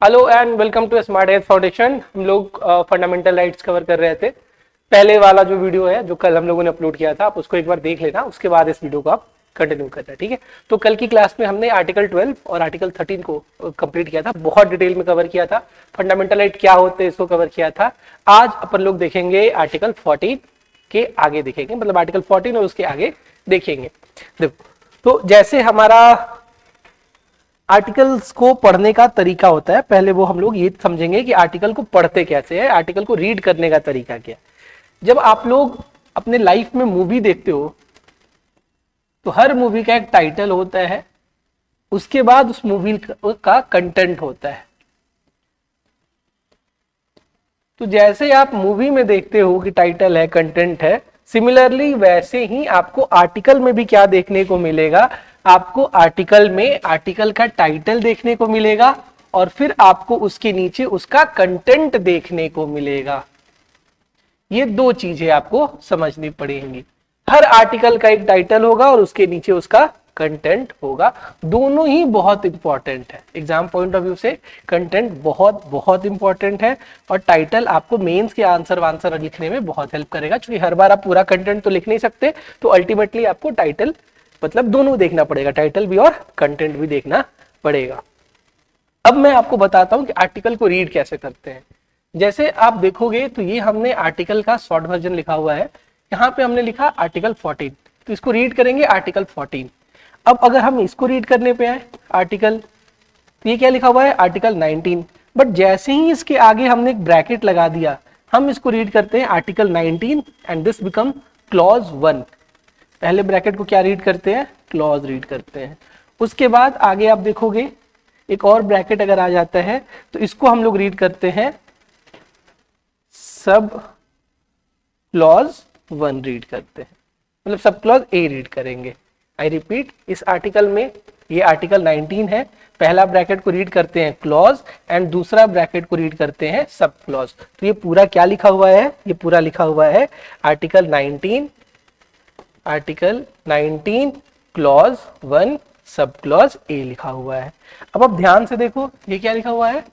Hello and welcome to smart health foundation. हम लोग fundamental rights cover कर रहे थे। पहले वाला जो वीडियो है जो कल हम लोगों ने अपलोड किया था, आप उसको एक बार देख लेना, उसके बाद इस वीडियो को आप कंटिन्यू करना, ठीक है। तो कल की क्लास में हमने आर्टिकल 12 और आर्टिकल 13 को कंप्लीट किया था, बहुत डिटेल में कवर किया था। फंडामेंटल राइट क्या होते हैं इसको कवर किया था। आज अपन लोग देखेंगे आर्टिकल 14 के आगे देखेंगे, मतलब आर्टिकल 14 और उसके आगे देखेंगे। देखो, तो जैसे हमारा आर्टिकल्स को पढ़ने का तरीका होता है, पहले वो हम लोग ये समझेंगे कि आर्टिकल को पढ़ते कैसे है, आर्टिकल को रीड करने का तरीका क्या है। जब आप लोग अपने लाइफ में मूवी देखते हो तो हर मूवी का एक टाइटल होता है, उसके बाद उस मूवी का कंटेंट होता है। तो जैसे आप मूवी में देखते हो कि टाइटल है, कंटेंट है, सिमिलरली वैसे ही आपको आर्टिकल में भी क्या देखने को मिलेगा, आपको आर्टिकल में आर्टिकल का टाइटल देखने को मिलेगा और फिर आपको उसके नीचे उसका कंटेंट देखने को मिलेगा। ये दो चीजें आपको समझनी पड़ेंगी। हर आर्टिकल का एक टाइटल होगा और उसके नीचे उसका कंटेंट होगा। दोनों ही बहुत इंपॉर्टेंट है एग्जाम पॉइंट ऑफ व्यू से। कंटेंट बहुत बहुत इंपॉर्टेंट है और टाइटल आपको मेंस के आंसर लिखने में बहुत हेल्प करेगा, क्योंकि हर बार आप पूरा कंटेंट तो लिख नहीं सकते, तो अल्टीमेटली आपको टाइटल मतलब दोनों देखना पड़ेगा, टाइटल भी और कंटेंट भी देखना पड़ेगा। अब मैं आपको बताता हूं कि आर्टिकल को रीड कैसे करते हैं। जैसे आप देखोगे तो ये हमने आर्टिकल का शॉर्ट वर्जन लिखा हुआ है, यहाँ पे हमने लिखा आर्टिकल 14, तो इसको रीड करेंगे आर्टिकल 14। अब अगर हम इसको रीड करने पे आए आर्टिकल, तो ये क्या लिखा हुआ है आर्टिकल 19, बट जैसे ही इसके आगे हमने एक ब्रैकेट लगा दिया, हम इसको रीड करते हैं article 19 and this become clause 1। पहले ब्रैकेट को क्या रीड करते हैं, क्लॉज रीड करते हैं। उसके बाद आगे आप देखोगे एक और ब्रैकेट अगर आ जाता है तो इसको हम लोग रीड करते हैं सब क्लॉज 1 रीड करते हैं, मतलब सब क्लॉज ए रीड करेंगे। आई रिपीट, इस आर्टिकल में ये आर्टिकल 19 है, पहला ब्रैकेट को रीड करते हैं क्लॉज एंड दूसरा ब्रैकेट को रीड करते हैं सब क्लॉज। तो ये पूरा क्या लिखा हुआ है, ये पूरा लिखा हुआ है article 19 clause 1 sub clause A लिखा हुआ है। अब आप ध्यान से देखो ये क्या लिखा हुआ है,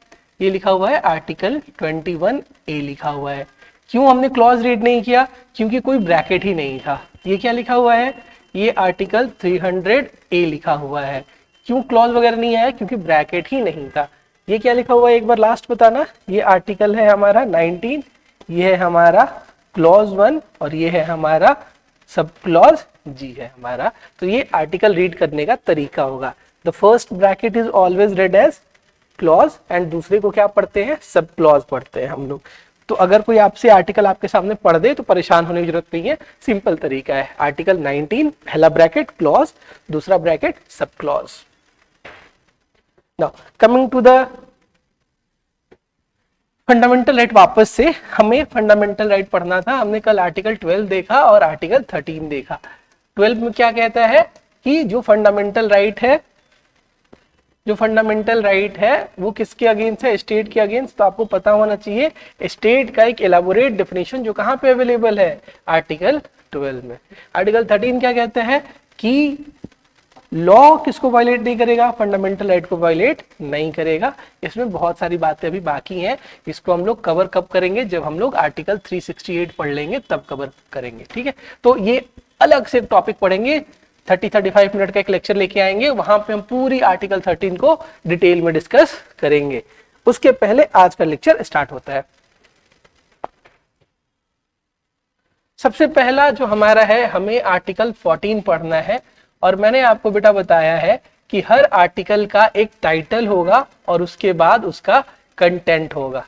ये लिखा हुआ है आर्टिकल 21 ए लिखा हुआ है। क्यों हमने क्लॉज रीड नहीं किया, क्योंकि कोई ब्रैकेट ही नहीं था। ये क्या लिखा हुआ है, ये आर्टिकल 300 ए लिखा हुआ है। क्यों क्लॉज वगैरह नहीं आया, क्योंकि ब्रैकेट ही नहीं था। ये क्या लिखा हुआ है एक बार लास्ट बताना, ये आर्टिकल है हमारा 19, ये है हमारा क्लॉज 1 और ये है हमारा सब क्लॉज जी है हमारा। तो ये आर्टिकल रीड करने का तरीका होगा। The first bracket is always read as clause and दूसरे को क्या पढ़ते हैं, सब क्लॉज पढ़ते हैं हम लोग। तो अगर कोई आपसे आर्टिकल आपके सामने पढ़ दे तो परेशान होने की जरूरत नहीं है, सिंपल तरीका है। आर्टिकल 19 पहला ब्रैकेट क्लॉज, दूसरा bracket sub clause. Now coming to the fundamental right, वापस से हमें फंडामेंटल राइट पढ़ना था। हमने कल आर्टिकल 12 देखा और आर्टिकल 13 देखा। 12 में क्या कहता है कि जो फंडामेंटल राइट है, जो फंडामेंटल राइट है वो किसके अगेंस्ट है, स्टेट के अगेंस्ट। तो आपको पता होना चाहिए स्टेट का एक एलाबोरेट डेफिनेशन जो कहां पे अवेलेबल है, आर्टिकल 12 में। आर्टिकल 13 क्या कहता है कि लॉ किसको वायलेट नहीं करेगा, फंडामेंटल राइट को वायलेट नहीं करेगा। इसमें बहुत सारी बातें अभी बाकी हैं, इसको हम लोग कवर कब करेंगे, जब हम लोग आर्टिकल 368 पढ़ लेंगे तब कवर करेंगे, ठीक है। तो ये अलग से टॉपिक पढ़ेंगे, 30-35 मिनट का एक लेक्चर लेके आएंगे, वहां पे हम पूरी आर्टिकल 13 को डिटेल में डिस्कस करेंगे। उसके पहले आज का लेक्चर स्टार्ट होता है। सबसे पहला जो हमारा है, हमें आर्टिकल 14 पढ़ना है और मैंने आपको बेटा बताया है कि हर आर्टिकल का एक टाइटल होगा और उसके बाद उसका कंटेंट होगा।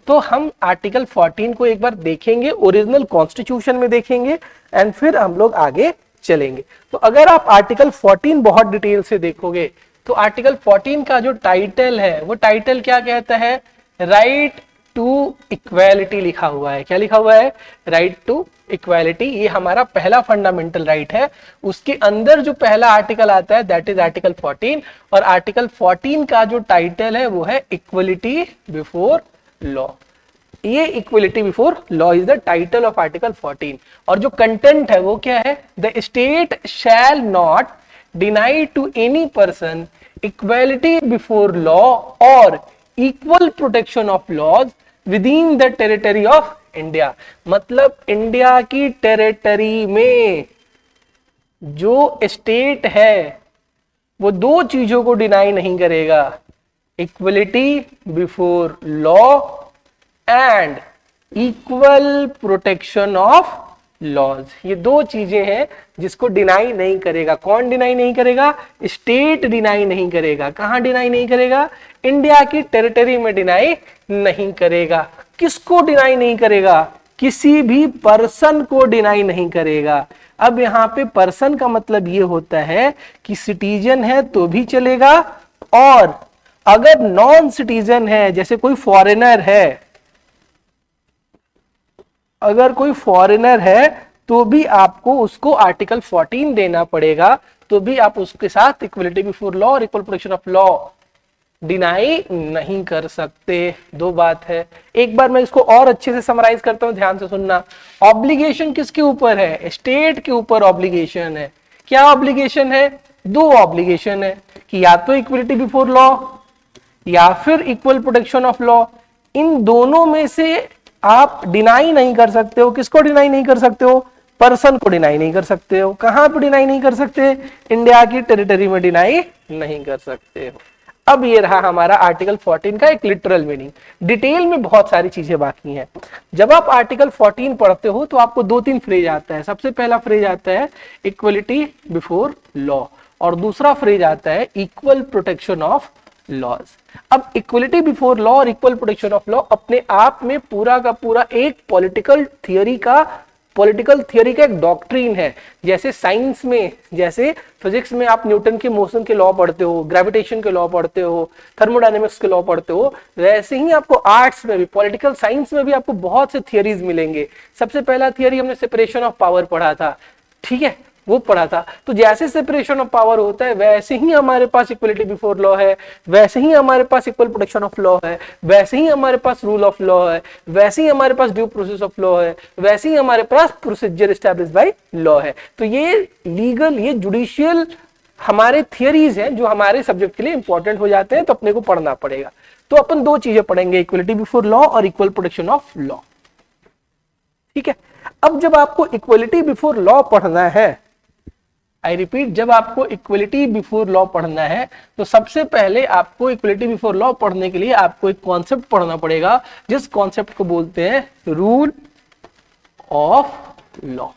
तो हम आर्टिकल 14 को एक बार देखेंगे, ओरिजिनल कॉन्स्टिट्यूशन में देखेंगे एंड फिर हम लोग आगे चलेंगे। तो अगर आप आर्टिकल 14 बहुत डिटेल से देखोगे तो आर्टिकल 14 का जो टाइटल है वो टाइटल क्या कहता है, राइट टू इक्वालिटी लिखा हुआ है। क्या लिखा हुआ है, राइट टू इक्वालिटी। ये हमारा पहला फंडामेंटल राइट है। उसके अंदर जो पहला आर्टिकल आता है दैट इज आर्टिकल 14 और आर्टिकल 14 का जो टाइटल है वो है इक्वलिटी बिफोर लॉ। ये equality before law is the title of article 14 और जो कंटेंट है वो क्या है, the state shall not deny to any person equality before law और equal protection of laws within the territory of India. मतलब India की territory में जो स्टेट है वो दो चीजों को डिनाई नहीं करेगा, equality before law and equal protection of laws. ये दो चीजें हैं जिसको डिनाई नहीं करेगा। कौन डिनाई नहीं करेगा? स्टेट डिनाई नहीं करेगा। कहां डिनाई नहीं करेगा? इंडिया की टेरिटरी में डिनाई नहीं करेगा। किसको डिनाई नहीं करेगा? किसी भी पर्सन को डिनाई नहीं करेगा। अब यहां पे पर्सन का मतलब ये होता है कि सिटीजन है तो भी चलेगा, और अगर नॉन सिटीजन है, जैसे कोई फॉरेनर है, अगर कोई फॉरेनर है तो भी आपको उसको आर्टिकल 14 देना पड़ेगा, तो भी आप उसके साथ इक्वलिटी बिफोर लॉ और equal protection of law deny नहीं कर सकते। दो बात है। एक बार मैं इसको और अच्छे से समराइज करता हूं, ध्यान से सुनना। ऑब्लिगेशन किसके ऊपर है? स्टेट के ऊपर ऑब्लिगेशन है। क्या ऑब्लिगेशन है? दो ऑब्लिगेशन है कि या तो इक्वलिटी बिफोर लॉ या फिर इक्वल प्रोटेक्शन ऑफ लॉ। इन दोनों में से आप डिनाई नहीं कर सकते हो। किसको डिनाई नहीं कर सकते हो? पर्सन को डिनाई नहीं कर सकते हो। कहां पर डिनाई नहीं कर सकते? इंडिया की टेरिटरी में डिनाई नहीं कर सकते हो। अब ये रहा हमारा आर्टिकल 14 का एक लिटरल मीनिंग। डिटेल में बहुत सारी चीजें बाकी हैं। जब आप आर्टिकल 14 पढ़ते हो तो आपको दो तीन फ्रेज आता है। सबसे पहला फ्रेज आता है इक्वलिटी बिफोर लॉ, और दूसरा फ्रेज आता है इक्वल प्रोटेक्शन ऑफ लॉज। अब इक्वलिटी बिफोर लॉ और इक्वल प्रोटेक्शन ऑफ लॉ अपने आप में पूरा का पूरा एक पॉलिटिकल थियरी का एक डॉक्ट्रिन है। जैसे साइंस में, जैसे फिजिक्स में आप न्यूटन के मोशन के लॉ पढ़ते हो, ग्रेविटेशन के लॉ पढ़ते हो, थर्मोडायनेमिक्स के लॉ पढ़ते हो, वैसे ही आपको आर्ट्स में भी, पॉलिटिकल साइंस में भी आपको बहुत से थियरीज मिलेंगे। सबसे पहला थियरी हमने सेपरेशन ऑफ पावर पढ़ा था, ठीक है, वो पढ़ा था। तो जैसे सेपरेशन ऑफ पावर होता है वैसे ही हमारे पास इक्वलिटी बिफोर लॉ है, वैसे ही हमारे पास इक्वल प्रोटेक्शन ऑफ लॉ है, वैसे ही हमारे पास रूल ऑफ लॉ है, वैसे ही हमारे पास ड्यू प्रोसेस ऑफ लॉ है, वैसे ही हमारे पास प्रोसीजर एस्टैब्लिश्ड बाय लॉ है। तो ये लीगल, ये जुडिशियल हमारे थियरीज हैं जो हमारे सब्जेक्ट के लिए इंपॉर्टेंट हो जाते हैं, तो अपने को पढ़ना पड़ेगा। तो अपन दो चीजें पढ़ेंगे, इक्वलिटी बिफोर लॉ और इक्वल प्रोटेक्शन ऑफ लॉ, ठीक है। अब जब आपको इक्वलिटी बिफोर लॉ पढ़ना है, आई रिपीट, जब आपको इक्वलिटी बिफोर लॉ पढ़ना है तो सबसे पहले आपको इक्वलिटी बिफोर लॉ पढ़ने के लिए आपको एक कॉन्सेप्ट पढ़ना पड़ेगा, जिस कॉन्सेप्ट को बोलते हैं रूल ऑफ लॉ।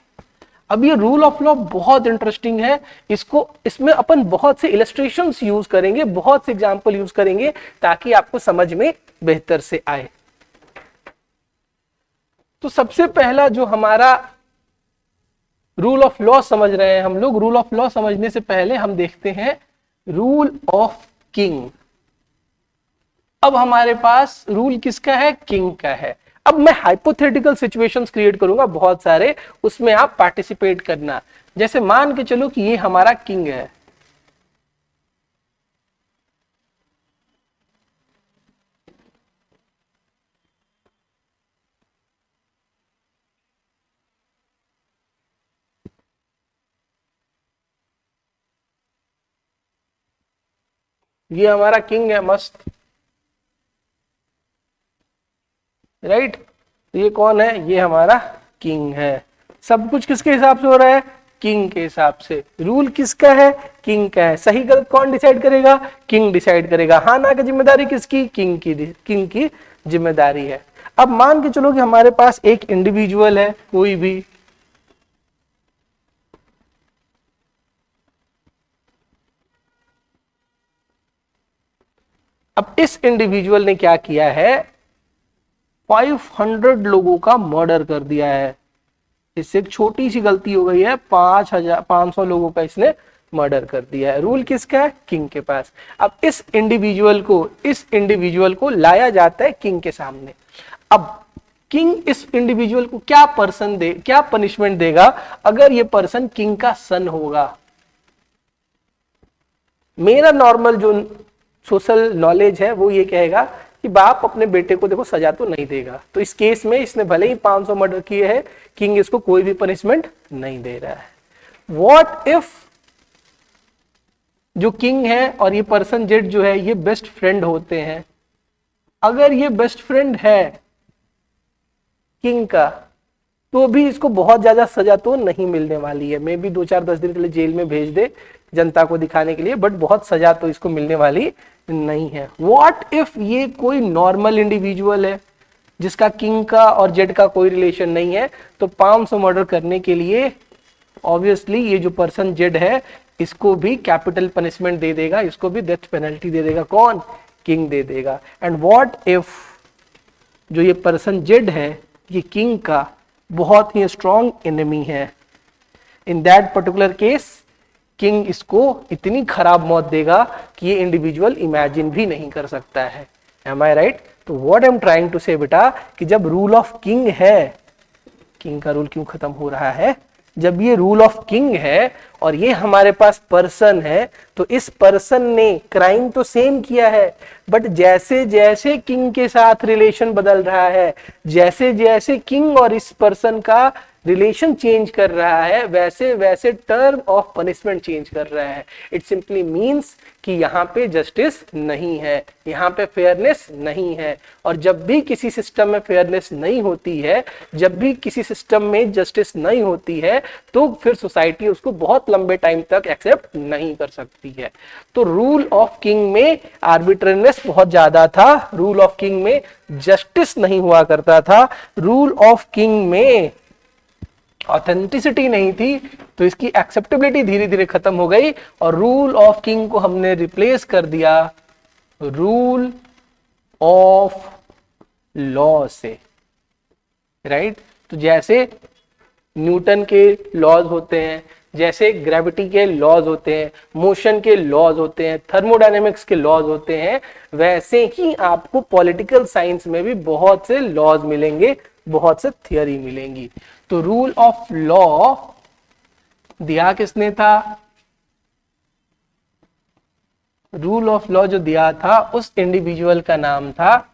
अब ये रूल ऑफ लॉ बहुत इंटरेस्टिंग है। इसमें अपन बहुत से इलस्ट्रेशंस यूज करेंगे, बहुत से एग्जांपल यूज करेंगे ताकि आपको समझ में बेहतर से आए। तो सबसे पहला जो हमारा रूल ऑफ लॉ समझ रहे हैं हम लोग, रूल ऑफ लॉ समझने से पहले हम देखते हैं रूल ऑफ किंग। अब हमारे पास रूल किसका है? किंग का है। अब मैं हाइपोथेटिकल सिचुएशंस क्रिएट करूंगा बहुत सारे, उसमें आप पार्टिसिपेट करना। जैसे मान के चलो कि ये हमारा किंग है, ये हमारा किंग है, मस्त, राइट। ये कौन है? ये हमारा किंग है। सब कुछ किसके हिसाब से हो रहा है? किंग के हिसाब से। रूल किसका है? किंग का है। सही गलत कौन डिसाइड करेगा? किंग डिसाइड करेगा। हाँ ना की जिम्मेदारी किसकी? किंग की जिम्मेदारी है। अब मान के चलो कि हमारे पास एक इंडिविजुअल है, कोई भी, अब इस इंडिविजुअल ने क्या किया है? 500 लोगों का मर्डर कर दिया है। इससे एक छोटी सी गलती हो गई है, 500 लोगों का इसने मर्डर कर दिया है। रूल किसका है? किंग के पास। अब इस इंडिविजुअल को लाया जाता है किंग के सामने। अब किंग इस इंडिविजुअल को क्या पनिशमेंट देगा अगर ये पर्सन किंग का सन होगा? मेरा नॉर्मल जो सोशल नॉलेज है वो ये कहेगा कि बाप अपने बेटे को देखो सजा तो नहीं देगा। तो इस केस में इसने भले ही 500 मर्डर किए हैं, किंग इसको कोई भी पनिशमेंट नहीं दे रहा है। व्हाट इफ जो किंग है और ये पर्सन जेड जो है ये बेस्ट फ्रेंड होते हैं, अगर ये बेस्ट फ्रेंड है किंग का, तो भी इसको बहुत ज्यादा सजा तो नहीं मिलने वाली है। मे भी 2-4-10 दिन के लिए जेल में भेज दे जनता को दिखाने के लिए, बट बहुत सजा तो इसको मिलने वाली नहीं है। व्हाट इफ ये कोई नॉर्मल इंडिविजुअल है जिसका किंग का और जेड का कोई रिलेशन नहीं है, तो 500 मर्डर करने के लिए ऑब्वियसली ये जो पर्सन जेड है इसको भी कैपिटल पनिशमेंट दे देगा, इसको भी डेथ पेनल्टी दे देगा। कौन? किंग दे देगा। एंड व्हाट इफ जो ये पर्सन जेड है ये किंग का बहुत ही स्ट्रॉन्ग एनिमी है, in that particular case king इसको इतनी खराब मौत देगा कि ये इंडिविजुअल इमेजिन भी नहीं कर सकता है। Am I right? तो what I am trying to say बेटा, कि जब रूल ऑफ किंग है, किंग का रूल क्यों खत्म हो रहा है, जब ये रूल ऑफ किंग है और ये हमारे पास पर्सन है, तो इस पर्सन ने क्राइम तो सेम किया है, बट जैसे जैसे किंग के साथ रिलेशन बदल रहा है, जैसे जैसे किंग और इस पर्सन का रिलेशन चेंज कर रहा है, वैसे वैसे टर्म ऑफ पनिशमेंट चेंज कर रहा है। इट सिंपली मीन्स कि यहाँ पे जस्टिस नहीं है, यहाँ पे फेयरनेस नहीं है। और जब भी किसी सिस्टम में फेयरनेस नहीं होती है, जब भी किसी सिस्टम में जस्टिस नहीं होती है, तो फिर सोसाइटी उसको बहुत लंबे टाइम तक एक्सेप्ट नहीं कर सकती है। तो रूल ऑफ किंग में आर्बिट्रेरीनेस बहुत ज्यादा था, रूल ऑफ किंग में जस्टिस नहीं हुआ करता था, रूल ऑफ किंग में ऑथेंटिसिटी नहीं थी, तो इसकी एक्सेप्टेबिलिटी धीरे धीरे खत्म हो गई और रूल ऑफ किंग को हमने रिप्लेस कर दिया रूल ऑफ लॉ से। राइट? तो जैसे न्यूटन के लॉज होते हैं, जैसे ग्रेविटी के लॉज होते हैं, मोशन के लॉज होते हैं, थर्मोडायनेमिक्स के लॉज होते हैं, वैसे ही आपको पॉलिटिकल साइंस में भी बहुत से लॉज मिलेंगे, बहुत से थियरी मिलेंगी। तो रूल ऑफ लॉ दिया किसने था? रूल ऑफ लॉ जो दिया था उस इंडिविजुअल का नाम था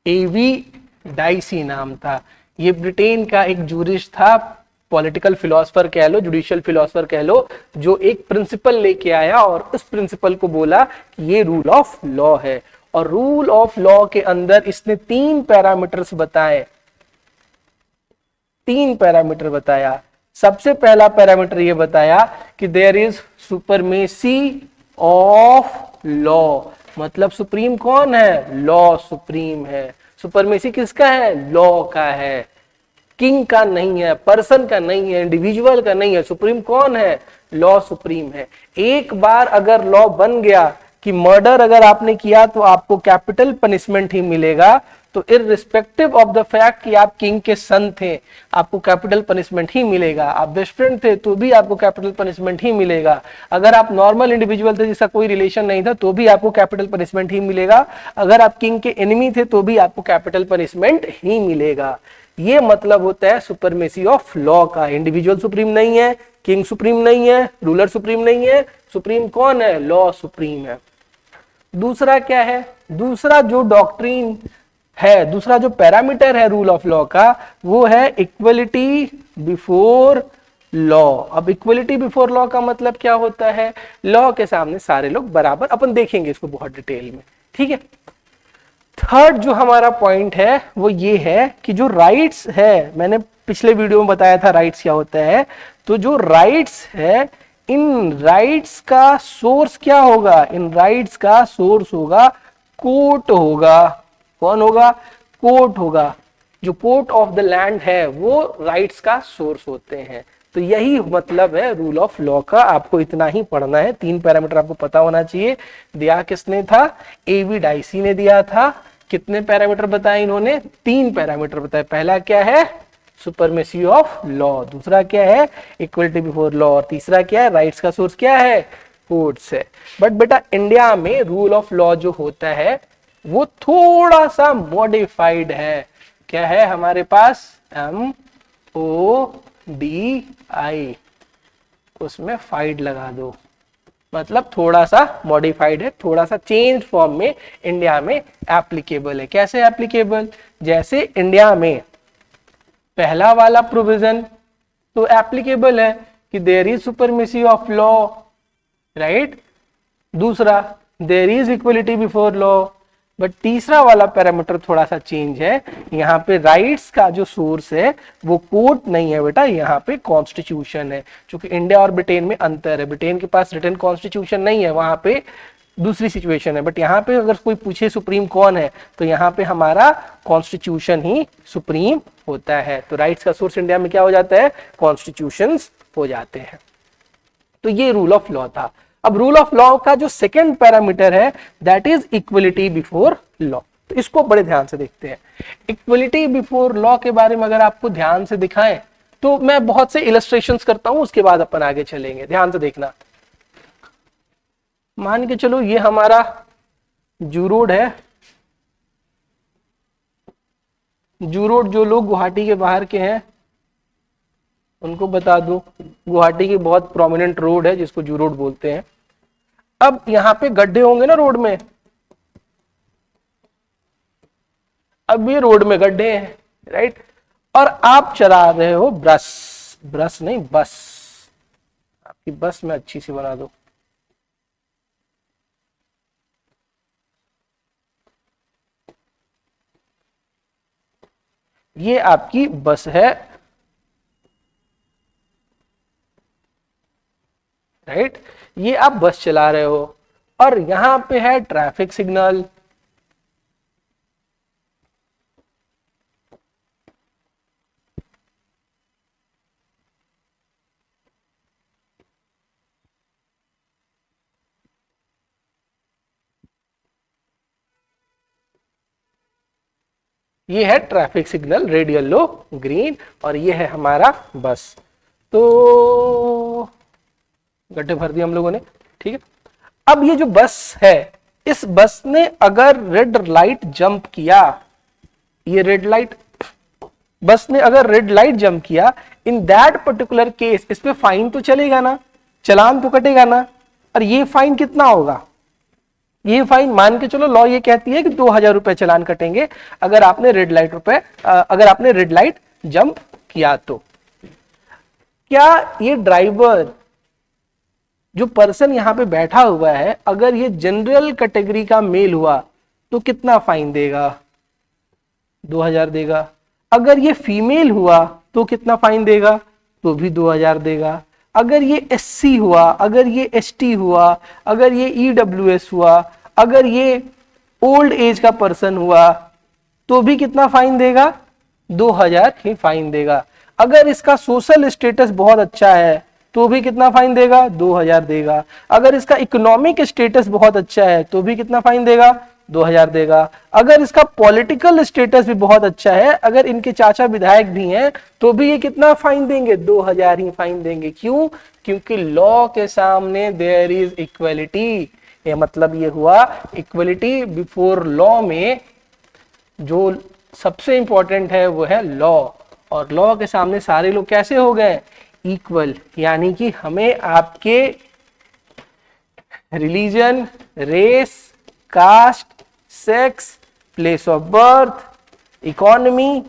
एवी डाइसी नाम था। ये ब्रिटेन का एक जूरिस्ट था, पॉलिटिकल फिलोसफर कह लो, जुडिशियल फिलोसफर कह लो, जो एक प्रिंसिपल लेके आया और उस प्रिंसिपल को बोला कि ये रूल ऑफ लॉ है। और रूल ऑफ लॉ के अंदर इसने 3 पैरामीटर्स बताए, 3 पैरामीटर बताया। सबसे पहला पैरामीटर ये बताया कि there is supremacy of law, मतलब सुप्रीम कौन है? लॉ सुप्रीम है। सुपरमेसी किसका है? लॉ का है, किंग का नहीं है, पर्सन का नहीं है, इंडिविजुअल का नहीं है। सुप्रीम कौन है? लॉ सुप्रीम है। एक बार अगर लॉ बन गया कि मर्डर अगर आपने किया तो आपको कैपिटल पनिशमेंट ही मिलेगा, तो इररिस्पेक्टिव ऑफ द फैक्ट कि आप किंग के सन थे, आपको कैपिटल पनिशमेंट ही मिलेगा। आप बेस्ट फ्रेंड थे तो भी आपको कैपिटल पनिशमेंट ही मिलेगा। अगर आप नॉर्मल इंडिविजुअल थे जिसका कोई रिलेशन नहीं था तो भी आपको कैपिटल पनिशमेंट ही मिलेगा। अगर आप किंग के एनिमी थे तो भी आपको कैपिटल पनिशमेंट ही मिलेगा। ये मतलब होता है सुपरमेसी ऑफ लॉ का। इंडिविजुअल सुप्रीम नहीं है, किंग सुप्रीम नहीं है, रूलर सुप्रीम नहीं है, सुप्रीम कौन है? लॉ सुप्रीम है। दूसरा क्या है? दूसरा जो डॉक्ट्रिन है, दूसरा जो पैरामीटर है रूल ऑफ लॉ का, वो है इक्वलिटी बिफोर लॉ। अब इक्वलिटी बिफोर लॉ का मतलब क्या होता है? लॉ के सामने सारे लोग बराबर। अपन देखेंगे इसको बहुत डिटेल में, ठीक है। थर्ड जो हमारा पॉइंट है वो ये है कि जो राइट्स है, मैंने पिछले वीडियो में बताया था राइट्स क्या होता है। तो जो राइट्स है, इन राइट्स का सोर्स क्या होगा? इन राइट्स का सोर्स होगा कोर्ट होगा। कौन होगा? कोर्ट होगा। जो कोर्ट ऑफ द लैंड है वो राइट्स का सोर्स होते हैं। तो यही मतलब है रूल ऑफ लॉ का। आपको इतना ही पढ़ना है, 3 पैरामीटर आपको पता होना चाहिए। दिया किसने था? एवी डाइसी ने दिया था। कितने पैरामीटर बताए इन्होंने? 3 पैरामीटर बताए। पहला क्या है? Supremacy of law. दूसरा क्या है? Equality before law. और तीसरा क्या है? राइट्स का सोर्स क्या है? कोर्ट्स है। बट बेटा इंडिया में रूल ऑफ लॉ जो होता है वो थोड़ा सा मॉडिफाइड है। क्या है हमारे पास? MODI, उसमें फाइड लगा दो, मतलब थोड़ा सा मॉडिफाइड है, थोड़ा सा चेंज फॉर्म में इंडिया में एप्लीकेबल है। कैसे एप्लीकेबल? जैसे इंडिया में पहला वाला प्रोविजन तो एप्लीकेबल है कि there is supremacy of law, right. दूसरा there is equality before law, but तीसरा वाला पैरामीटर थोड़ा सा चेंज है। यहाँ पे राइट्स का जो सोर्स है वो कोर्ट नहीं है बेटा, यहाँ पे कॉन्स्टिट्यूशन है। क्योंकि इंडिया और ब्रिटेन में अंतर है, ब्रिटेन के पास रिटन कॉन्स्टिट्यूशन नहीं है, वहां पे दूसरी सिचुएशन है। बट यहाँ पे अगर कोई पूछे सुप्रीम कौन है, तो यहाँ पे हमारा कॉन्स्टिट्यूशन ही सुप्रीम होता है। तो राइट्स का सोर्स इंडिया में क्या हो जाता है, कॉन्स्टिट्यूशंस हो जाते हैं। तो ये रूल ऑफ लॉ था। अब रूल ऑफ लॉ का जो सेकंड पैरामीटर है that is equality before law. तो इसको बड़े ध्यान से देखते हैं। इक्वलिटी बिफोर लॉ के बारे में अगर आपको ध्यान से दिखाएं तो मैं बहुत से इलस्ट्रेशंस करता हूं, उसके बाद अपन आगे चलेंगे। ध्यान से देखना। मान के चलो ये हमारा जू रोड है। जू रोड जो लोग गुवाहाटी के बाहर के हैं उनको बता दूं, गुवाहाटी की बहुत प्रोमिनेंट रोड है जिसको जू रोड बोलते हैं। अब यहाँ पे गड्ढे होंगे ना रोड में, अब ये रोड में गड्ढे हैं, राइट। और आप चला रहे हो ब्रश नहीं बस, आपकी बस में अच्छी सी बना दो। ये आपकी बस है, राइट। ये आप बस चला रहे हो और यहां पे है ट्रैफिक सिग्नल। ये है traffic signal, red yellow green, और ये है हमारा बस। तो गड्ढे भर दिए हम लोगों ने, ठीक है। अब ये जो बस है, इस बस ने अगर रेड लाइट जंप किया, ये रेड लाइट, बस ने अगर रेड लाइट जंप किया, इन दैट पर्टिकुलर केस इस पे फाइन तो चलेगा ना, चलान तो कटेगा ना। और ये फाइन कितना होगा, ये फाइन मान के चलो लॉ ये कहती है कि 2000 रुपए चलान कटेंगे अगर आपने रेड लाइट जंप किया। तो क्या ये ड्राइवर जो पर्सन यहां पे बैठा हुआ है, अगर ये जनरल कैटेगरी का मेल हुआ तो कितना फाइन देगा, 2000 देगा। अगर ये फीमेल हुआ तो कितना फाइन देगा, तो भी 2000 देगा। अगर ये एससी हुआ, अगर ये एसटी हुआ, अगर ये ईडब्ल्यूएस हुआ, अगर ये ओल्ड एज का पर्सन हुआ तो भी कितना फाइन देगा, 2000 ही फाइन देगा। अगर इसका सोशल स्टेटस बहुत अच्छा है तो भी कितना फाइन देगा, 2000 देगा। अगर इसका इकोनॉमिक स्टेटस बहुत अच्छा है तो भी कितना फाइन देगा, 2000 देगा। अगर इसका पॉलिटिकल स्टेटस भी बहुत अच्छा है, अगर इनके चाचा विधायक भी हैं तो भी ये कितना फाइन देंगे, 2000 ही फाइन देंगे। क्यों, क्योंकि लॉ के सामने देयर इज इक्वलिटी। ये मतलब ये हुआ इक्वलिटी बिफोर लॉ में जो सबसे इंपॉर्टेंट है वो है लॉ, और लॉ के सामने सारे लोग कैसे हो गए, इक्वल। यानी कि हमें आपके religion, race, caste, sex, place of birth, economy,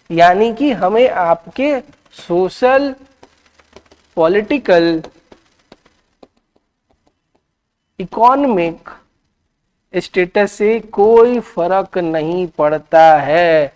यानी कि हमें आपके सोशल, पॉलिटिकल, इकोनॉमिक स्टेटस से कोई फर्क नहीं पड़ता है।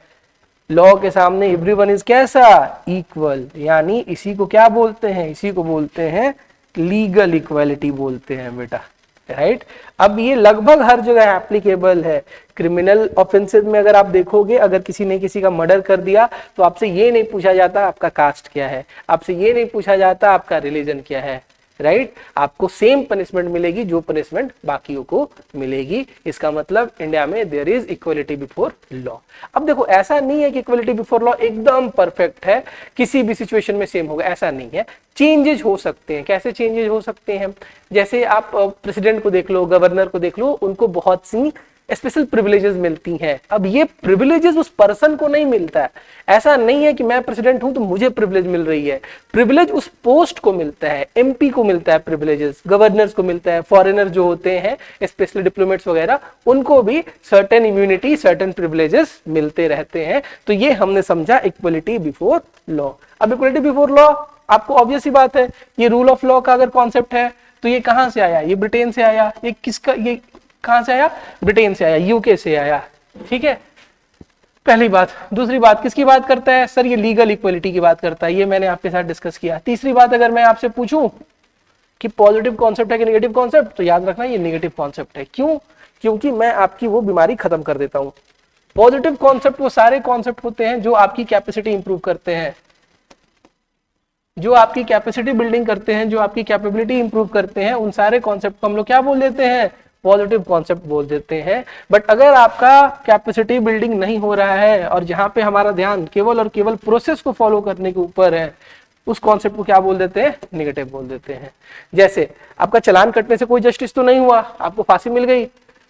लॉ के सामने एवरीवन इज कैसा, इक्वल। यानी इसी को क्या बोलते हैं, इसी को बोलते हैं लीगल इक्वालिटी बोलते हैं बेटा, राइट। अब ये लगभग हर जगह एप्लीकेबल है। क्रिमिनल ऑफेंसेस में अगर आप देखोगे, अगर किसी ने किसी का मर्डर कर दिया तो आपसे ये नहीं पूछा जाता आपका कास्ट क्या है, आपसे ये नहीं पूछा जाता आपका रिलीजन क्या है, राइट। आपको सेम पनिशमेंट मिलेगी जो पनिशमेंट बाकियों को मिलेगी। इसका मतलब इंडिया में there is equality before law. अब देखो ऐसा नहीं है कि इक्वलिटी बिफोर लॉ एकदम परफेक्ट है, किसी भी सिचुएशन में सेम होगा, ऐसा नहीं है। चेंजेस हो सकते हैं। कैसे चेंजेस हो सकते हैं, जैसे आप प्रेसिडेंट को देख लो, गवर्नर को देख लो, उनको बहुत सी स्पेशल प्रिविलेजेस मिलती हैं। अब ये प्रिविलेजेस उस पर्सन को नहीं मिलता है। ऐसा नहीं है कि मैं प्रेसिडेंट हूं तो मुझे प्रिविलेज मिल रही है। प्रिविलेज उस पोस्ट को मिलता है, एमपी को मिलता है प्रिविलेजेस, गवर्नर्स को मिलता है, फॉरेनर जो होते हैं, स्पेशल डिप्लोमेट्स वगैरह, उनको भी सर्टेन इम्यूनिटी, सर्टेन प्रिविलेजेस मिलते रहते हैं। तो ये हमने समझा इक्वलिटी बिफोर लॉ। अब इक्वलिटी बिफोर लॉ आपको ऑब्वियस ही बात है, ये रूल ऑफ लॉ का अगर कॉन्सेप्ट है तो ये कहां से आया, ये ब्रिटेन से आया, ये किसका, ये कहां से आया, ब्रिटेन से आया, यूके से आया, ठीक है, पहली बात। दूसरी बात किसकी बात करता है सर, ये लीगल इक्वलिटी की बात करता है, ये मैंने आपके साथ डिस्कस किया। तीसरी बात, अगर मैं आपसे पूछूं कि पॉजिटिव कॉन्सेप्ट है कि नेगेटिव कॉन्सेप्ट, तो याद रखना ये नेगेटिव कॉन्सेप्ट है। क्यों, क्योंकि मैं आपकी वो बीमारी खत्म कर देता हूं। पॉजिटिव कॉन्सेप्ट वो सारे कॉन्सेप्ट होते हैं जो आपकी कैपेसिटी इंप्रूव करते हैं, जो आपकी कैपेसिटी बिल्डिंग करते हैं, जो आपकी कैपेबिलिटी इंप्रूव करते हैं, उन सारे कॉन्सेप्ट को हम लोग क्या बोल देते हैं, पॉजिटिव कॉन्सेप्ट बोल देते हैं। बट अगर आपका कैपेसिटी बिल्डिंग नहीं हो रहा है और जहां पे हमारा ध्यान केवल और केवल प्रोसेस को फॉलो करने के ऊपर है, उस कॉन्सेप्ट को क्या बोल देते हैं, नेगेटिव बोल देते हैं। जैसे आपका चालान कटने से कोई जस्टिस तो नहीं हुआ, आपको फांसी मिल गई,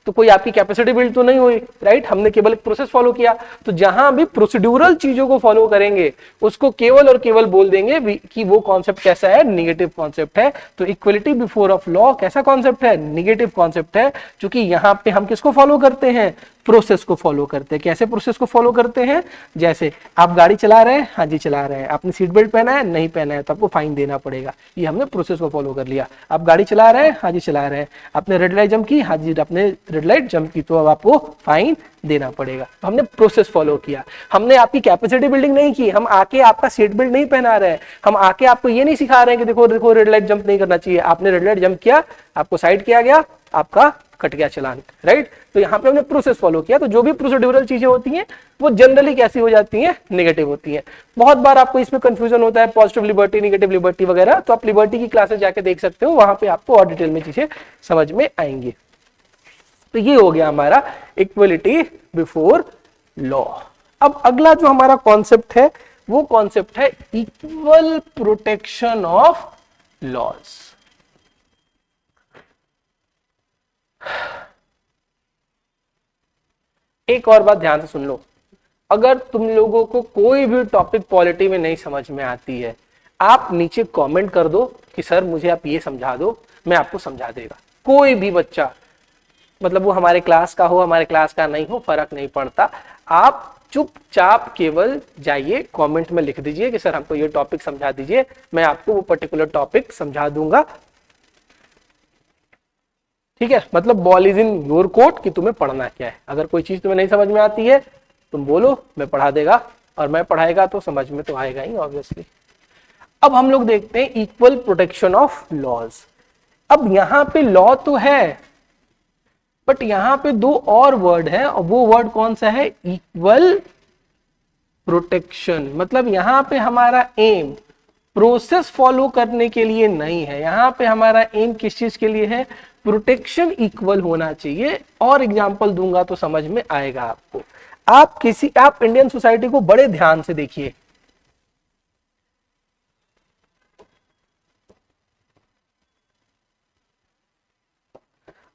तो कोई आपकी कैपेसिटी बिल्ड तो नहीं हुई, राइट, हमने केवल एक प्रोसेस फॉलो किया। तो जहां भी प्रोसीड्यूरल चीजों को फॉलो करेंगे उसको केवल और केवल बोल देंगे कि वो कॉन्सेप्ट कैसा है, निगेटिव कॉन्सेप्ट है। तो इक्वलिटी बिफोर ऑफ लॉ कैसा कॉन्सेप्ट है, निगेटिव कॉन्सेप्ट है, क्योंकि यहाँ पे हम किसको फॉलो करते हैं, प्रोसेस को फॉलो करते हैं। कैसे प्रोसेस को फॉलो करते हैं, जैसे आप गाड़ी चला रहे हैं, हाँ जी चला रहे हैं, आपने सीट बेल्ट पहना है, नहीं पहना है तो आपको फाइन देना पड़ेगा, ये हमने प्रोसेस को फॉलो कर लिया। आप गाड़ी चला रहे हैं, हाँ जी चला रहे हैं, आपने रेड लाइट जंप की, हाँ जी आपने रेड लाइट जंप की, तो अब आपको फाइन देना पड़ेगा। तो हमने प्रोसेस फॉलो किया, हमने आपकी कैपेसिटी बिल्डिंग नहीं की, हम आके आपका सीट बेल्ट नहीं पहना रहे हैं, हम आके आपको ये नहीं सिखा रहे हैं कि देखो देखो रेड लाइट जंप नहीं करना चाहिए, आपने रेड लाइट जंप किया, आपको साइड किया गया, आपका कट गया चलान, राइट। तो यहाँ पे हमने प्रोसेस फॉलो किया। तो जो भी प्रोसीड्यूरल चीजें होती हैं वो जनरली कैसी हो जाती हैं, नेगेटिव होती हैं। बहुत बार आपको इसमें कंफ्यूजन होता है, पॉजिटिव लिबर्टी, नेगेटिव लिबर्टी वगैरह, तो आप लिबर्टी की क्लासेस जाके देख सकते हो, वहां पे आपको और डिटेल में चीजें समझ में आएंगी। तो ये हो गया हमारा इक्वलिटी बिफोर लॉ। अब अगला जो हमारा कॉन्सेप्ट है वो कॉन्सेप्ट है इक्वल प्रोटेक्शन ऑफ लॉज। एक और बात ध्यान से सुन लो, अगर तुम लोगों को कोई भी टॉपिक पॉलिटी में नहीं समझ में आती है, आप नीचे कमेंट कर दो कि सर मुझे आप ये समझा दो, मैं आपको समझा देगा। कोई भी बच्चा, मतलब वो हमारे क्लास का हो, हमारे क्लास का नहीं हो, फर्क नहीं पड़ता। आप चुपचाप केवल जाइए कमेंट में लिख दीजिए कि सर हमको ये टॉपिक समझा दीजिए, मैं आपको वो पर्टिकुलर टॉपिक समझा दूंगा, ठीक है। मतलब ball is in your court कि तुम्हें पढ़ना क्या है। अगर कोई चीज तुम्हें नहीं समझ में आती है तुम बोलो, मैं पढ़ा देगा, और मैं पढ़ाएगा तो समझ में तो आएगा ही ऑब्वियसली। अब हम लोग देखते हैं इक्वल प्रोटेक्शन ऑफ लॉज। अब यहां पे लॉ तो है, बट यहां पे दो और वर्ड है, और वो वर्ड कौन सा है, इक्वल प्रोटेक्शन। मतलब यहां पे हमारा एम प्रोसेस फॉलो करने के लिए नहीं है, यहां पे हमारा एम किस चीज के लिए है, प्रोटेक्शन इक्वल होना चाहिए। और एग्जांपल दूंगा तो समझ में आएगा आपको। आप इंडियन सोसाइटी को बड़े ध्यान से देखिए,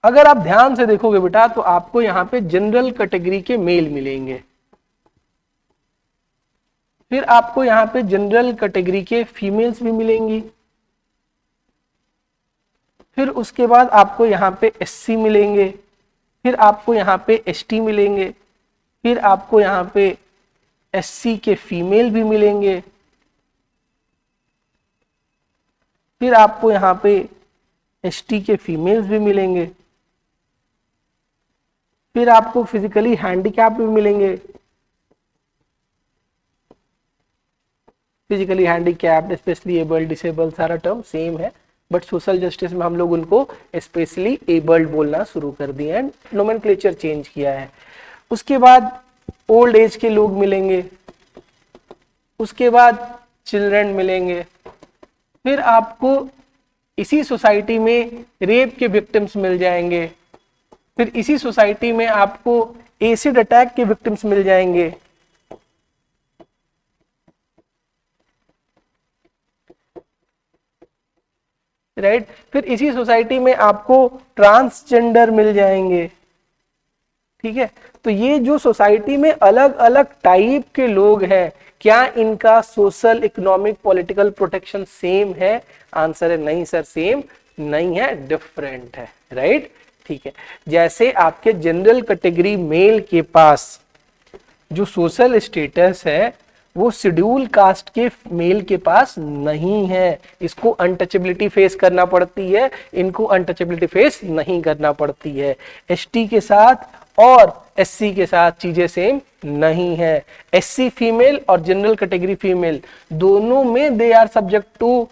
अगर आप ध्यान से देखोगे बेटा तो आपको यहां पे जनरल कैटेगरी के मेल मिलेंगे, फिर आपको यहां पे जनरल कैटेगरी के फीमेल्स भी मिलेंगी, फिर उसके बाद आपको यहां पे एससी मिलेंगे, फिर आपको यहां पे एसटी मिलेंगे, फिर आपको यहां पे एससी के फीमेल भी मिलेंगे, फिर आपको यहां पे एसटी के फीमेल्स भी मिलेंगे, फिर आपको फिजिकली हैंडीकैप भी मिलेंगे, physically handicapped, specially abled, disable, सारा टर्म सेम है, बट सोशल जस्टिस में हम लोग उनको स्पेशली एबल्ड बोलना शुरू कर दिए हैं, नोमेनक्लेचर चेंज किया है। उसके बाद ओल्ड एज के लोग मिलेंगे, उसके बाद चिल्ड्रन मिलेंगे, फिर आपको इसी सोसाइटी में रेप के विक्टिम्स मिल जाएंगे, फिर इसी सोसाइटी में आपको एसिड अटैक के विक्टिम्स मिल जाएंगे, राइट, फिर इसी सोसाइटी में आपको ट्रांसजेंडर मिल जाएंगे, ठीक है। तो ये जो सोसाइटी में अलग अलग टाइप के लोग हैं, क्या इनका social, economic, political protection same है? आंसर है नहीं सर, सेम नहीं है, डिफरेंट है, राइट, ठीक है। जैसे आपके जनरल कैटेगरी मेल के पास जो सोशल स्टेटस है वो शेड्यूल कास्ट के मेल के पास नहीं है। इसको अनटचेबिलिटी फेस करना पड़ती है, इनको अनटचेबिलिटी फेस नहीं करना पड़ती है। एसटी के साथ और एससी के साथ चीजें सेम नहीं है। एससी फीमेल और जनरल कैटेगरी फीमेल दोनों में they are subject to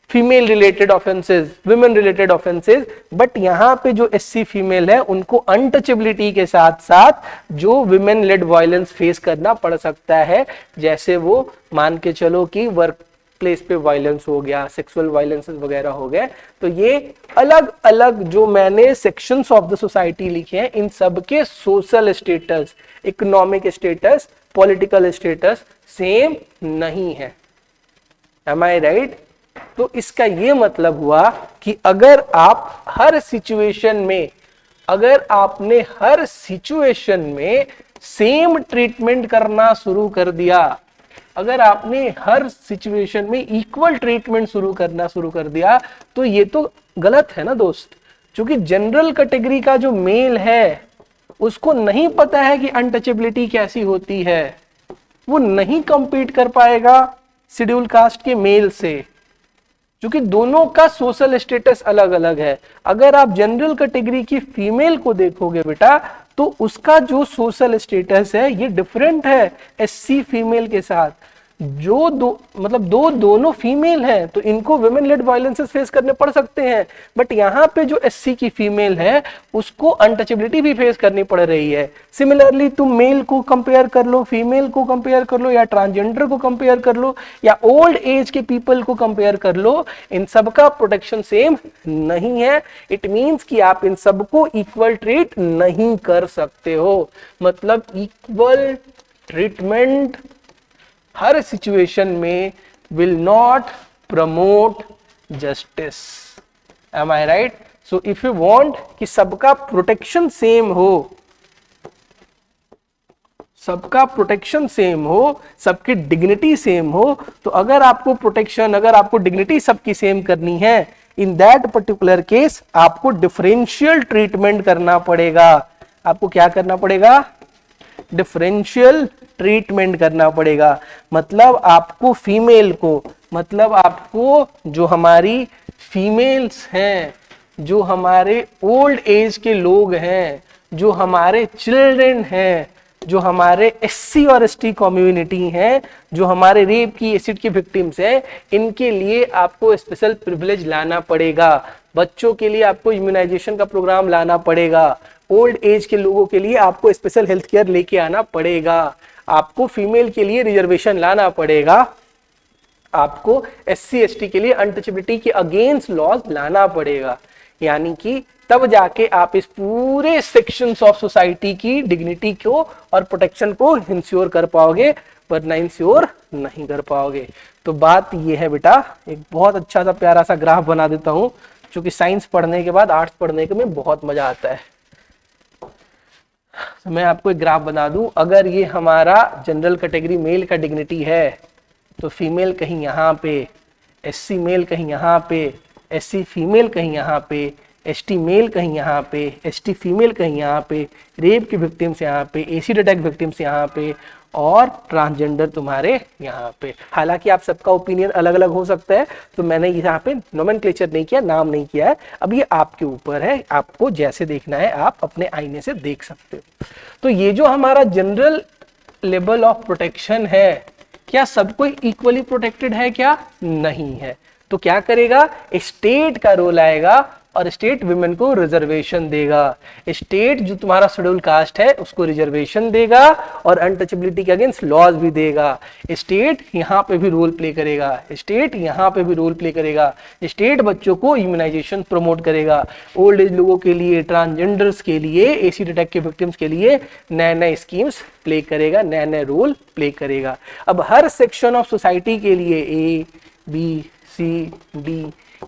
female related offences, women related offences, but यहाँ पे जो एससी फीमेल है उनको अनटचेबिलिटी के साथ साथ जो विमेन लेड वायलेंस फेस करना पड़ सकता है, जैसे वो मान के चलो कि वर्क प्लेस पे वायलेंस हो गया, सेक्सुअल वायलेंस वगैरह हो गए। तो ये अलग अलग जो मैंने सेक्शंस ऑफ द सोसाइटी लिखे हैं, इन सब के social status, economic status, political status same नहीं है। Am I right? तो इसका ये मतलब हुआ कि अगर आप हर सिचुएशन में, अगर आपने हर सिचुएशन में सेम ट्रीटमेंट करना शुरू कर दिया, अगर आपने हर सिचुएशन में इक्वल ट्रीटमेंट करना शुरू कर दिया, तो ये तो गलत है ना दोस्त। क्योंकि जनरल कैटेगरी का जो मेल है उसको नहीं पता है कि अनटचेबिलिटी कैसी होती है, वो नहीं कंपीट कर पाएगा शेड्यूल कास्ट के मेल से, क्योंकि दोनों का सोशल स्टेटस अलग अलग है। अगर आप जनरल कैटेगरी की फीमेल को देखोगे बेटा, तो उसका जो सोशल स्टेटस है ये डिफरेंट है एससी फीमेल के साथ। जो दोनों फीमेल हैं, तो इनको विमेन लेड वायलेंसेस फेस करने पड़ सकते हैं, बट यहाँ पे जो एससी की फीमेल है उसको अनटचेबिलिटी भी फेस करनी पड़ रही है। सिमिलरली तुम मेल को कंपेयर कर लो, फीमेल को कंपेयर कर लो, या ट्रांसजेंडर को कंपेयर कर लो, या ओल्ड एज के पीपल को कंपेयर कर लो, इन सबका प्रोटेक्शन सेम नहीं है। इट मीन्स कि आप इन सबको इक्वल ट्रीट नहीं कर सकते हो। मतलब इक्वल ट्रीटमेंट हर सिचुएशन में will not promote justice. Am I right? So if you want कि सबका प्रोटेक्शन सेम हो, सबका प्रोटेक्शन सेम हो, सबकी डिग्निटी सेम हो, तो अगर आपको प्रोटेक्शन, अगर आपको डिग्निटी सबकी सेम करनी है, इन दैट पर्टिकुलर केस आपको डिफरेंशियल ट्रीटमेंट करना पड़ेगा। आपको क्या करना पड़ेगा? डिफरेंशियल ट्रीटमेंट करना पड़ेगा। मतलब आपको फीमेल को, मतलब आपको जो हमारी फीमेल्स हैं, जो हमारे ओल्ड एज के लोग हैं, जो हमारे चिल्ड्रन हैं, जो हमारे एससी और एसटी कम्युनिटी हैं, जो हमारे रेप की, एसिड की विक्टिम्स हैं, इनके लिए आपको स्पेशल प्रिविलेज लाना पड़ेगा। बच्चों के लिए आपको इम्यूनाइजेशन का प्रोग्राम लाना पड़ेगा। ओल्ड एज के लोगों के लिए आपको स्पेशल हेल्थ केयर लेके आना पड़ेगा। आपको फीमेल के लिए रिजर्वेशन लाना पड़ेगा। आपको एससी एसटी के लिए अनटचेबिलिटी के अगेंस्ट लॉज लाना पड़ेगा। यानी कि तब जाके आप इस पूरे सेक्शंस ऑफ सोसाइटी की डिग्निटी को और प्रोटेक्शन को इंश्योर कर पाओगे, वरना इंश्योर नहीं कर पाओगे। तो बात ये है बेटा, एक बहुत अच्छा सा प्यारा सा ग्राफ बना देता हूं, क्योंकि साइंस पढ़ने के बाद आर्ट्स पढ़ने के में बहुत मजा आता है। तो मैं आपको एक ग्राफ बना दूं। अगर ये हमारा जनरल कैटेगरी मेल का डिग्निटी है, तो फीमेल कहीं यहाँ पे, एससी मेल कहीं यहाँ पे, एससी फीमेल कहीं यहाँ पे, एसटी मेल कहीं यहाँ पे, एसटी फीमेल कहीं यहाँ पे, रेप की विक्टिम्स यहाँ पे, एसिड अटैक विक्टिम्स यहाँ पे, और ट्रांसजेंडर तुम्हारे यहाँ पे। हालांकि आप सबका ओपिनियन अलग अलग हो सकता है, तो मैंने यहाँ पे नोमेनक्लेचर नहीं किया, नाम नहीं किया है। अब ये आपके ऊपर है, आपको जैसे देखना है आप अपने आईने से देख सकते हो। तो ये जो हमारा जनरल लेवल ऑफ प्रोटेक्शन है, क्या सब कोई इक्वली प्रोटेक्टेड है? क्या नहीं है। तो क्या करेगा? स्टेट का रोल आएगा और स्टेट विमेन को रिजर्वेशन देगा। स्टेट जो तुम्हारा शेड्यूल कास्ट है उसको रिजर्वेशन देगा और अनटचेबिलिटी के अगेंस्ट लॉज भी देगा। स्टेट यहाँ पे भी रोल प्ले करेगा, स्टेट यहाँ पे भी रोल प्ले करेगा। स्टेट बच्चों को इम्यूनाइजेशन प्रमोट करेगा। ओल्ड एज लोगों के लिए, ट्रांसजेंडर्स के लिए, एसिड अटैक के विक्टिम्स के लिए नए नए स्कीम्स प्ले करेगा, नए नए रोल प्ले करेगा। अब हर सेक्शन ऑफ सोसाइटी के लिए A B C D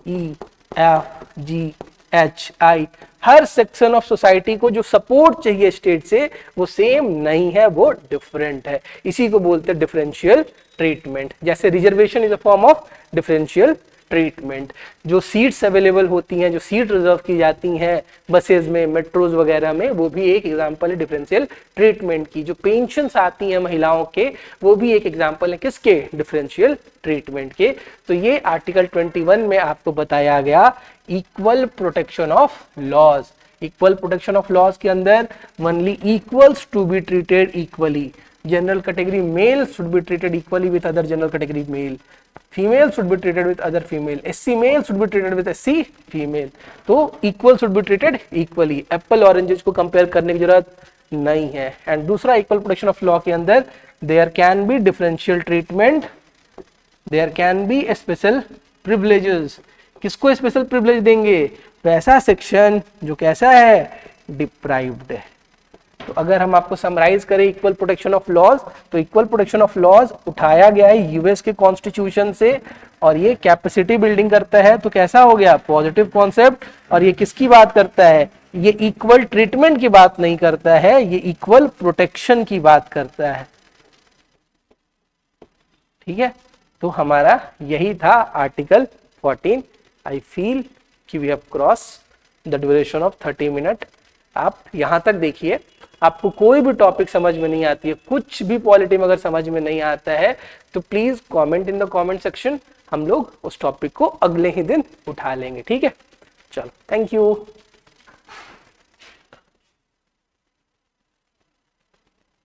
E F G H I, हर सेक्शन ऑफ सोसाइटी को जो सपोर्ट चाहिए स्टेट से वो सेम नहीं है, वो डिफरेंट है। इसी को बोलते हैं डिफरेंशियल ट्रीटमेंट। जैसे reservation is a form of differential treatment. जो सीट्स अवेलेबल होती हैं, जो सीट रिजर्व की जाती हैं बसेज में, मेट्रोज वगैरह में, वो भी एक एग्जांपल है डिफरेंशियल ट्रीटमेंट की। जो पेंशन्स आती हैं महिलाओं के, वो भी एक एग्जांपल है किसके, डिफरेंशियल ट्रीटमेंट के। तो ये आर्टिकल 21 में आपको बताया गया equal protection of laws. Equal protection of laws के अंदर only equals to be treated equally. General category male should be treated equally with other general category male, female should be treated with other female, SC male should be treated with SC female. तो equal should be treated equally, apple oranges को compare करने की जरूरत नहीं है। And दूसरा equal protection of law के अंदर there can be differential treatment, there can be special privileges. किसको स्पेशल प्रिविलेज देंगे, वैसा सेक्शन जो कैसा है, डिप्राइव्ड है। तो अगर हम आपको समराइज करें इक्वल प्रोटेक्शन ऑफ लॉज, तो इक्वल प्रोटेक्शन ऑफ लॉज उठाया गया है यूएस के कॉन्स्टिट्यूशन से, और ये कैपेसिटी बिल्डिंग करता है। तो कैसा हो गया, पॉजिटिव कॉन्सेप्ट। और ये किसकी बात करता है, ये इक्वल ट्रीटमेंट की बात नहीं करता है, ये इक्वल प्रोटेक्शन की बात करता है। ठीक है, तो हमारा यही था आर्टिकल 14। आई फील कि we have cross the duration of 30 minute. आप यहां तक देखिए, आपको कोई भी टॉपिक समझ में नहीं आती है, कुछ भी पॉलिटी में अगर समझ में नहीं आता है, तो please comment in the comment section, हम लोग उस टॉपिक को अगले ही दिन उठा लेंगे। ठीक है, चलो, थैंक यू।